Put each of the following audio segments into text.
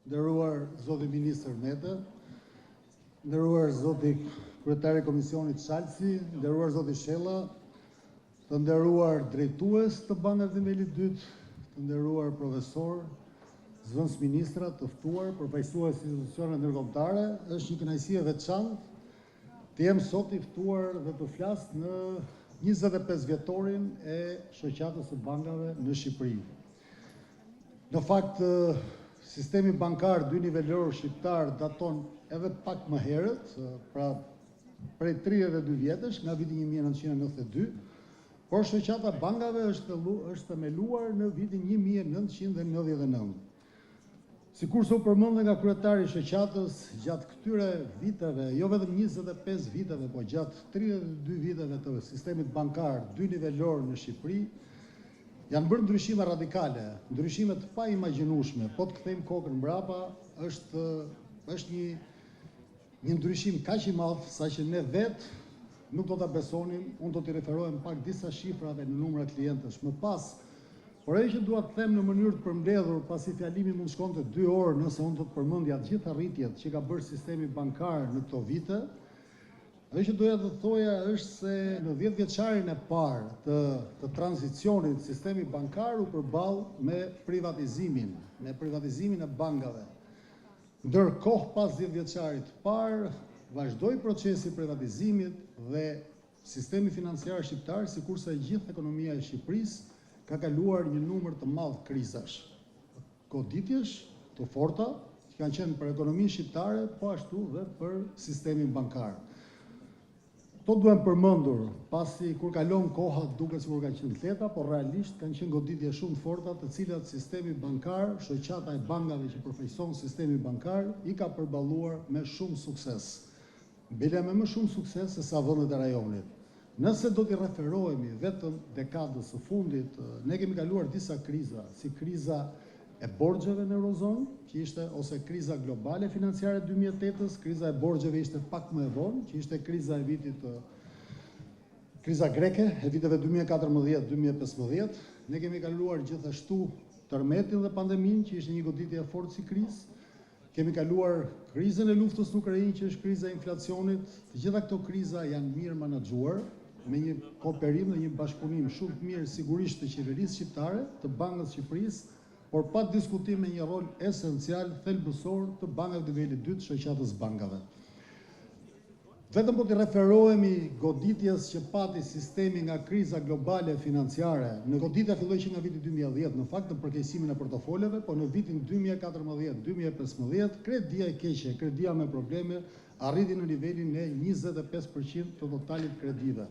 nderuar zoti ministër Mete, nderuar zoti kryetari i komisionit Shalsi, nderuar zoti Shella, të nderuar drejtues të bankave të nivelit dytë, të nderuar profesor, zëvendës ministra, të ftuar, përfaqësues të institucioneve ndërkombëtare, është një kënaqësi e veçantë të jem sot i ftuar dhe të flas në 25 vjetorin e shoqatës së bankave në Shqipëri. Në fakt, sistemi bankar dy nivelor shqiptar daton edhe pak më herët, pra prej 32 vjetësh, nga viti 1992, por shoqata bankave është themeluar në vitin 1999. Sikurse u përmend nga kryetari i shoqatës, gjatë këtyre viteve, jo vetëm 25 viteve, por gjatë 32 viteve të sistemit bankar dy nivelor në Shqipëri, janë bërë ndryshime radikale, ndryshime të pa imagjinueshme. Po të kthejmë kokën mbrapa, është një ndryshim kaq i madh saqë ne vetë nuk do ta besonim. Unë do t'i referohem pak disa shifrave në numra klientësh më pas. Por ajo që dua të them në mënyrë të përmbledhur, pasi fjalimi mund shkonte 2 orë nëse unë do të përmendja të gjitha rritjet që ka bërë sistemi bankar në këto vite, ajo që doja të thoja është se në 10 vjeçarin e parë të tranzicionit sistemi bankar u përball me privatizimin e bankave. Ndërkohë pas 10 vjeçarit të parë vazhdoi procesi i privatizimit dhe sistemi financiar shqiptar, sikurse e gjithë ekonomia e Shqipërisë, ka kaluar një numër të madh krizash, goditjesh të forta që kanë qenë për ekonominë shqiptare, po ashtu dhe për sistemin bankar. To duhem përmendur, pasi kur kalon koha duket sikur ka qenë lehta, por realisht kanë qenë goditje shumë forta, të cilat sistemi bankar, shoqata e bankave që përfaqëson sistemin bankar, i ka përballuar me shumë sukses. Bile me më shumë sukses se sa vendet e rajonit. Nëse do t'i referohemi vetëm dekadës së fundit, ne kemi kaluar disa kriza, si kriza e borxheve në Eurozonë, që ishte, ose kriza globale financiare 2008-ës, kriza e borxheve ishte pak më e vonë, që ishte kriza greke e viteve 2014-2015. Ne kemi kaluar gjithashtu tërmetin dhe pandeminë, që ishte një goditje e fortë si krizë. Kemi kaluar krizën e luftës në Ukrainë, që është kriza e inflacionit. Të gjitha këto kriza janë mirë menaxhuar, me një kooperim dhe një bashkëpunim shumë të mirë sigurisht të qeverisë shqiptare, të Bankës së Shqipërisë, por pa diskutim me një rol esencial, thelbësor të bankave të nivelit dytë, shoqatës bankave. Vetëm po të referohemi goditjes që pati sistemi nga kriza globale financiare, në goditja filloi që nga viti 2010, në fakt në përkeqësimin e portofoleve, po në vitin 2014-2015, kredia e keqe, kredia me probleme, arriti në nivelin e 25% të totalit kredive.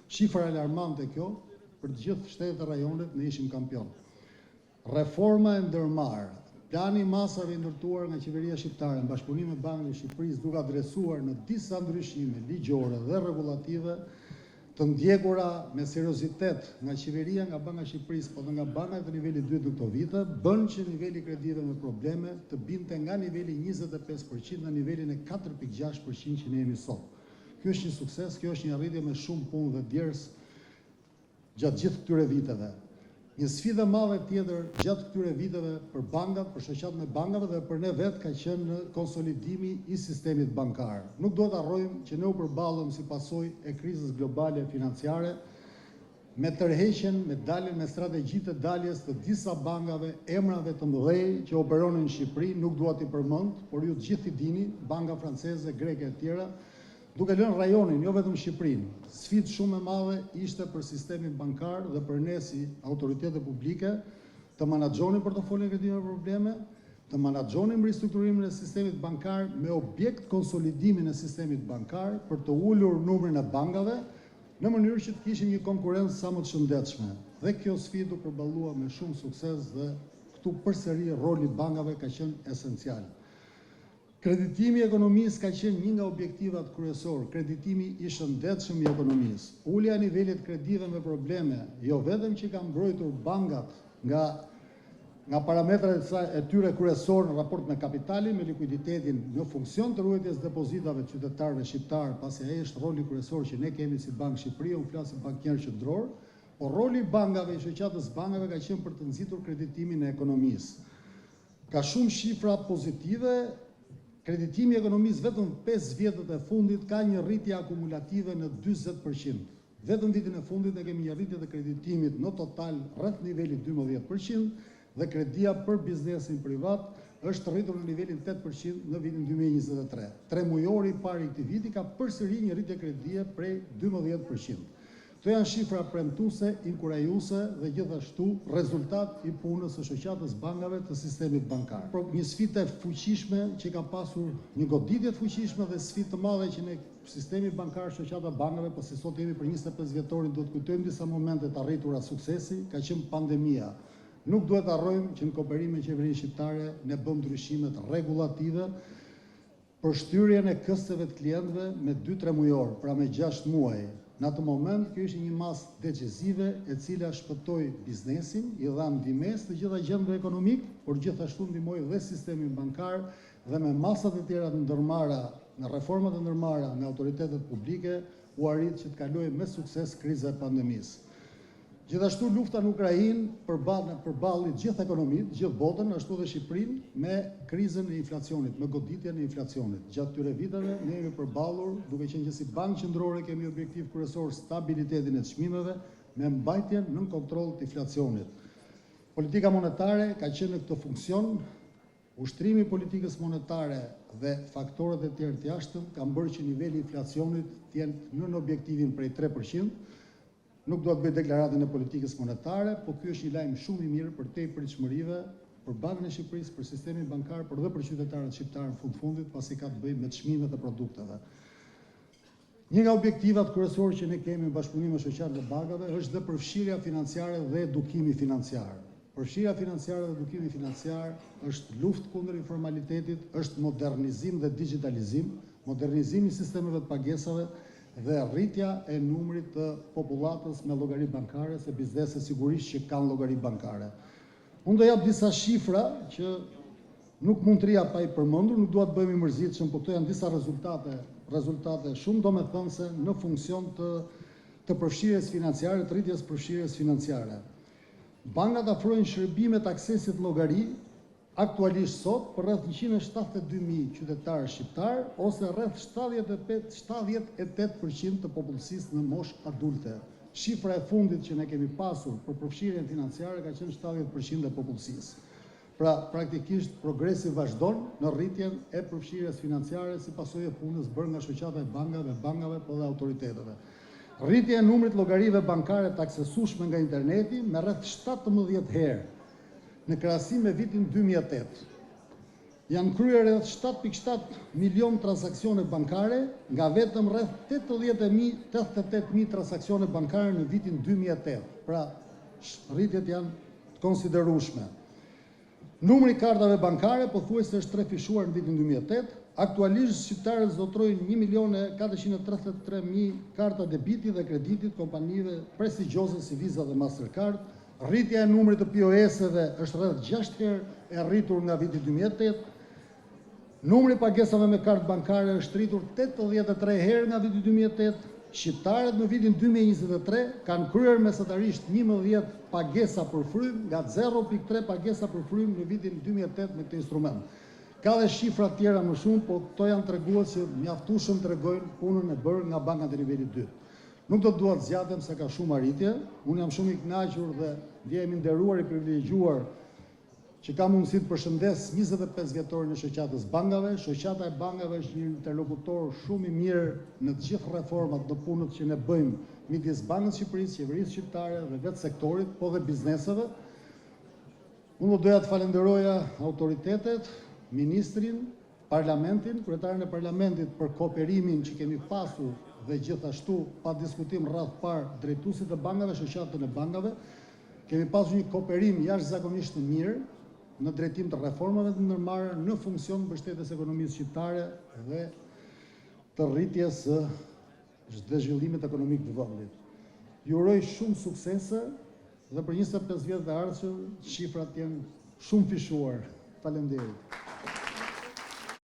Shifra alarmante kjo, për të gjithë shtetet e rajonit ne ishim kampion. Reforma e ndërmarrë, plani i masave i ndërtuar nga qeveria shqiptare në bashkëpunim me Bankën e Shqipërisë, duke adresuar në disa ndryshime ligjore dhe rregullative të ndjekura me seriozitet nga qeveria, nga Banka e Shqipërisë, po dhe nga bankat të nivelit 2 në këto vite, bën që niveli kredive me probleme të binte nga niveli 25% në nivelin e 4.6% që ne jemi sot. Kjo është një sukses, kjo është një arritje me shumë punë dhe djers gjatë gjithë këtyre viteve. Një sfidë e madhe tjetër gjatë këtyre viteve për bankat, për shoqatën e bankave dhe për ne vetë ka qenë në konsolidimi i sistemit bankar. Nuk do të harrojmë që ne u përballëm si pasojë e krizës globale financiare me tërheqjen, me daljen me strategjitë të daljes të disa bankave, emrave të mëdhej që operonin në Shqipëri, nuk dua t'i përmend, por ju të gjithë i dini, banka franceze, greke e tjera, duke lënë rajonin, jo vetëm Shqipërinë. Sfidë shumë e madhe ishte për sistemin bankar dhe për ne si autoritete publike të menaxhonin portofolin e kredive me probleme, të menaxhonin ristrukturimin e sistemit bankar me objekt konsolidimin e sistemit bankar për të ulur numrin e bankave në mënyrë që të kishim një konkurrencë sa më të shëndetshme. Dhe kjo sfidë u përballua me shumë sukses dhe këtu përsëri roli i bankave ka qenë esencial. Kreditimi i ekonomisë ka qenë një nga objektivat kryesor, kreditimi i shëndetshëm i ekonomisë. Ulja e nivelit kredive me probleme, jo vetëm që ka mbrojtur bankat nga parametrat e tyre kryesor në raport me kapitalin, me likuiditetin në funksion të ruajtjes depozitave të qytetarëve shqiptar, pasi ai është roli kryesor që ne kemi si Bankë Shqipëri, unë flas si bankier qendror, por roli i bankave, i shoqatës bankave ka qenë për të nxitur kreditimin e ekonomisë. Ka shumë shifra pozitive. Kreditimi i ekonomisë vetëm 5 vjetët e fundit ka një rritje akumulative në 40%. Vetëm vitin e fundit ne kemi një rritje të kreditimit në total rreth nivelit 12% dhe kredia për biznesin privat është rritur në nivelin 8% në vitin 2023. 3 mujori i parë i këtij viti ka përsëri një rritje kredie prej 12%. Këto janë shifra premtuese, inkurajuese dhe gjithashtu rezultat i punës së shoqatës bankave të sistemit bankar. Një sfidë e fuqishme që ka pasur, një goditje të fuqishme dhe sfidë të madhe që ne sistemi bankar, shoqata bankave, po si sot jemi për 25 vjetorin, duhet kujtojmë disa momente të arritura suksesi, ka qenë pandemia. Nuk duhet harrojmë që në kooperim me qeverinë shqiptare ne bëm ndryshimet rregullative për shtyrjen e kësteve të klientëve me 2-3 mujor, pra me 6 muaj. Në atë moment, kjo ishte një masë decisive e cila shpëtoi biznesin, i dha ndihmes të gjitha gjendëve ekonomik, por gjithashtu ndihmoi dhe sistemin bankar dhe me masat e tjera të ndërmarra, në reformat e ndërmarra me autoritetet publike, u arrit që të kalojë me sukses kriza e pandemisë. Gjithashtu lufta në Ukrainë përballi gjithë ekonominë, gjithë botën, ashtu dhe Shqipërinë me krizën e inflacionit, me goditjen e inflacionit. Gjatë këtyre viteve ne jemi përballur, duke qenë që si Bankë Qendrore kemi objektiv kryesor stabilitetin e çmimeve me mbajtjen nën kontroll të inflacionit. Politika monetare ka qenë në këtë funksion. Ushtrimi i politikës monetare dhe faktorët e tjerë të jashtëm kanë bërë që niveli i inflacionit të jenë nën objektivin prej 3%. Nuk do të bëj deklaratën e politikës monetare, po ky është një lajm shumë i mirë për te pritshmërive, për Bankën e Shqipërisë, për sistemin bankar, por dhe për qytetarët shqiptarë në fundit, pasi ka të bëjë me çmimet e produkteve. Një nga objektivat kryesorë që ne kemi në bashkëpunim me shoqatat e bankave është dhe përfshirja financiare dhe edukimi financiar. Përfshirja financiare dhe edukimi financiar është luftë kundër informalitetit, është modernizim dhe digitalizim, modernizimi i sistemeve të pagesave dhe rritja e numrit të popullatës me llogari bankare, se bizneset sigurisht që kanë llogari bankare. Unë do jap disa shifra që nuk mund të rria pa i përmendur, nuk dua të bëhemi mërzitshëm, por këto janë disa rezultate shumë domethënëse në funksion të përfshirjes financiare, të rritjes përfshirjes financiare. Bankat afrojnë shërbimet aksesit llogari aktualisht sot për rreth 172.000 qytetarë shqiptar ose rreth 78% të popullsisë në moshë adulte. Shifra e fundit që ne kemi pasur për përfshirjen financiare ka qenë 70% e popullsisë. Pra, praktikisht progresi vazhdon në rritjen e përfshirjes financiare si pasojë e punës bërë nga shoqata e bankave, po dhe autoriteteve. Rritja e numrit llogarive bankare të aksesueshme nga interneti me rreth 17 herë në krahasim me vitin 2008. Janë kryer rreth 7.7 milion transaksione bankare nga vetëm rreth 88.000 transaksione bankare në vitin 2008. Pra, rritjet janë të konsiderueshme. Numri i kartave bankare pothuajse është trefishuar në vitin 2008. Aktualisht shqiptarët zotrojnë 1.433.000 karta debiti dhe kreditit kompanive prestigjioze si Visa dhe Mastercard. Rritja e numrit të POS-eve është rreth 6 herë e rritur nga viti 2008. Numri i pagesave me kartë bankare është rritur 83 herë nga viti 2008. Shqiptarët në vitin 2023 kanë kryer mesatarisht 11 pagesa për frym nga 0.3 pagesa për frym në vitin 2008 me këtë instrument. Ka dhe shifra tjera më shumë, po këto janë tregues që mjaftueshëm tregojnë punën e bërë nga bankat e nivelit 2. Nuk do të dua të zgjatem se ka shumë arritje. Unë jam shumë i kënaqur dhe ndjehemi nderuar i privilegjuar që ka mundësi të përshëndes 25 vjetorin e shoqatës bankave. Shoqata e bankave është një interlokutor shumë i mirë në të gjithë reformat në punët që ne bëjmë midis Bankës Shqipërisë, qeverisë shqiptare dhe vetë sektorit, po dhe bizneseve. Unë do doja të falenderoja autoritetet, ministrin, parlamentin, kryetarin e parlamentit për kooperimin që kemi pasur dhe gjithashtu pa diskutim radh parë drejtuesit e bankave, shoqatën e bankave. Kemi pasur një kooperim jashtëzakonisht të mirë në drejtim të reformave të ndërmarra në funksion të mbështetjes ekonomisë shqiptare dhe të rritjes së zhvillimit ekonomik të vendit. Ju uroj shumë suksese dhe për 25 vjet të ardhshëm shifrat janë shumë fishuar. Faleminderit.